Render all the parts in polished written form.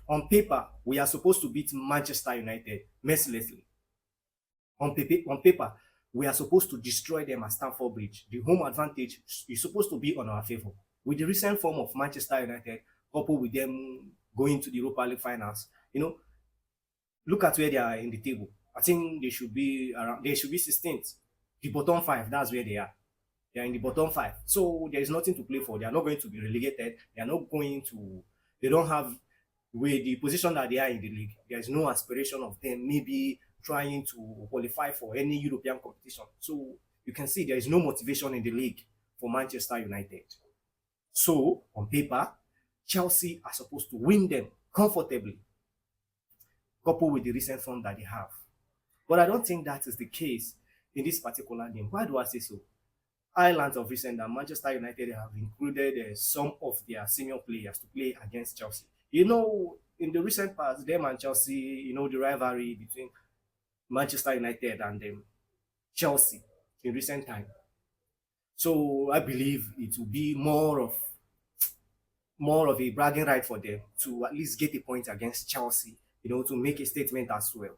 On paper, we are supposed to beat Manchester United mercilessly. On paper, we are supposed to destroy them at Stamford Bridge. The home advantage is supposed to be on our favor. With the recent form of Manchester United, coupled with them going to the Europa League finals, look at where they are in the table. I think they should be around. They should be 16th. The bottom five. That's where they are. They are in the bottom five. So there is nothing to play for. They are not going to be relegated. They are not going to. They don't have with the position that they are in the league. There is no aspiration of them maybe trying to qualify for any European competition. So you can see there is no motivation in the league for Manchester United. So on paper, Chelsea are supposed to win them comfortably, coupled with the recent form that they have. But I don't think that is the case in this particular game. Why do I say so? Highlights of recent that Manchester United have included some of their senior players to play against Chelsea. In the recent past, them and Chelsea, the rivalry between Manchester United and Chelsea in recent time. So I believe it will be more of a bragging right for them to at least get a point against Chelsea, to make a statement as well.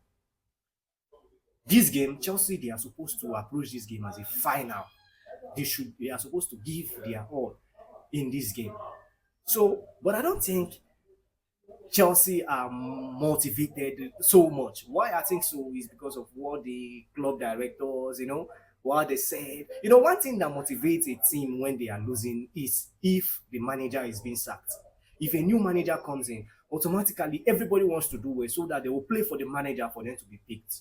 This game, Chelsea, they are supposed to approach this game as a final. They are supposed to give their all in this game. So, but I don't think Chelsea are motivated so much. Why I think so is because of what the club directors, what they said. One thing that motivates a team when they are losing is if the manager is being sacked. If a new manager comes in, automatically everybody wants to do well so that they will play for the manager for them to be picked.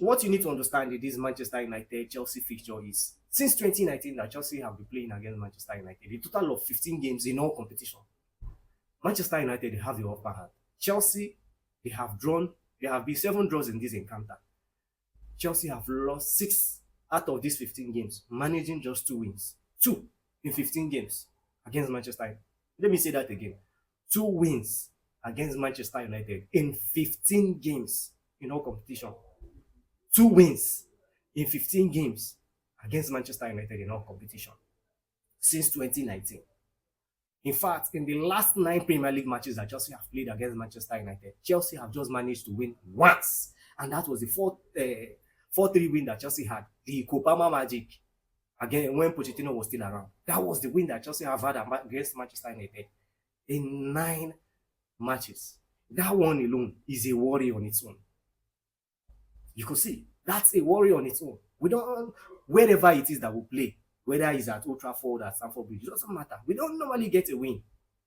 What you need to understand in this Manchester United Chelsea fixture is since 2019 that Chelsea have been playing against Manchester United, a total of 15 games in all competition. Manchester United, they have the upper hand. Chelsea, they have been 7 draws in this encounter. Chelsea have lost 6 out of these 15 games, managing just 2 wins. 2 in 15 games against Manchester United. Let me say that again. 2 wins against Manchester United in 15 games in all competition. 2 wins in 15 games against Manchester United in all competition since 2019. In fact, in the last 9 Premier League matches that Chelsea have played against Manchester United, Chelsea have just managed to win once. And that was the 4-3 win that Chelsea had, the Copama Magic, again, when Pochettino was still around. That was the win that Chelsea have had against Manchester United in 9 matches. That one alone is a worry on its own. You could see, that's a worry on its own. Wherever it is that we play, whether it's at Old Trafford or at Stamford Bridge, it doesn't matter. We don't normally get a win.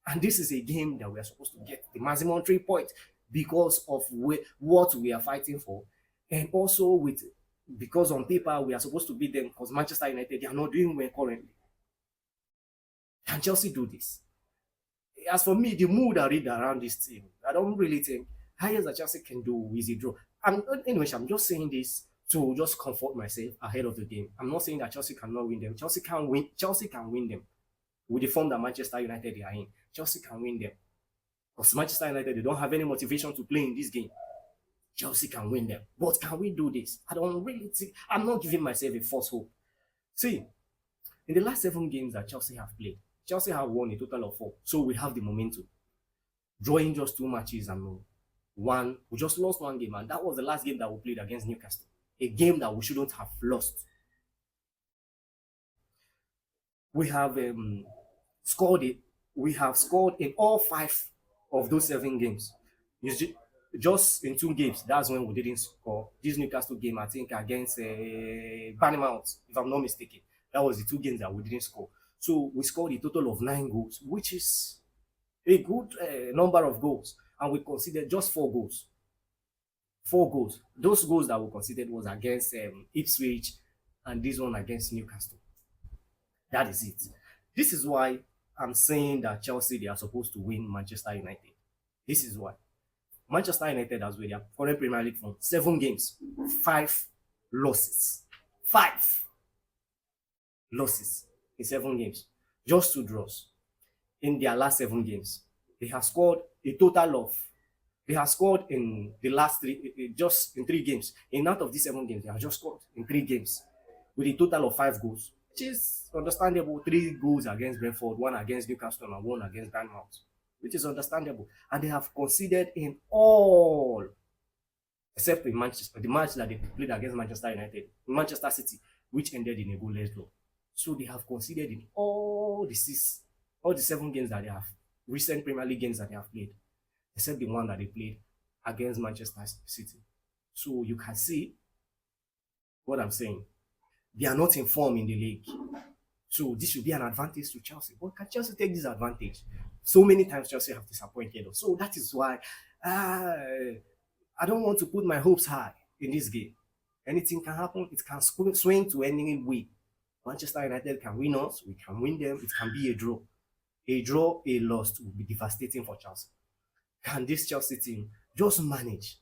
And this is a game that we are supposed to get the maximum 3 points because of what we are fighting for. And also because on paper we are supposed to beat them because Manchester United, they are not doing well currently. Can Chelsea do this? As for me, the mood I read around this team, I don't really think highest that Chelsea can do is a draw. I'm just saying this to just comfort myself ahead of the game. I'm not saying that Chelsea cannot win them. Chelsea can win. Chelsea can win them with the form that Manchester United are in. Chelsea can win them because Manchester United, they don't have any motivation to play in this game. Chelsea can win them, but can we do this? I don't really think. I'm not giving myself a false hope. See, in the last 7 games that Chelsea have played, Chelsea have won a total of 4. So we have the momentum. Drawing just 2 matches and we just lost 1 game, and that was the last game that we played against Newcastle. A game that we shouldn't have lost. We have scored it. We have scored in all 5 of those 7 games. Just in 2 games, that's when we didn't score. This Newcastle game, I think, against Bournemouth, if I'm not mistaken. That was the 2 games that we didn't score. So we scored a total of 9 goals, which is a good number of goals. And we considered just 4 goals. 4 goals. Those goals that we considered was against Ipswich and this one against Newcastle. That is it. This is why I'm saying that Chelsea, they are supposed to win Manchester United. This is why. Manchester United has won their current Premier League from 7 games, 5 losses. 5 losses in 7 games. Just 2 draws. In their last 7 games, they have scored a total of. They have scored in the last 3, just in 3 games. In out of these 7 games, they have just scored in 3 games with a total of 5 goals, which is understandable. 3 goals against Brentford, 1 against Newcastle, and 1 against Bournemouth. which is understandable. And they have conceded in all, except in Manchester, the match that they played against Manchester United, Manchester City, which ended in a goalless draw. So they have conceded in all the 7 games that they have, recent Premier League games that they have played, except the one that they played against Manchester City. So you can see what I'm saying. They are not in form in the league. So this should be an advantage to Chelsea. But can Chelsea take this advantage? So many times Chelsea have disappointed us. So that is why I don't want to put my hopes high in this game. Anything can happen. It can swing to any way. Manchester United can win us. We can win them. It can be a draw. A draw, a loss will be devastating for Chelsea. Can this Chelsea team just manage,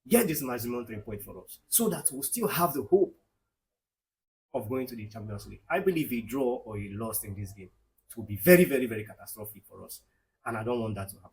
get this maximum 3 points for us, so that we'll still have the hope of going to the Champions League? I believe a draw or a loss in this game, it will be very, very, very catastrophic for us. And I don't want that to happen.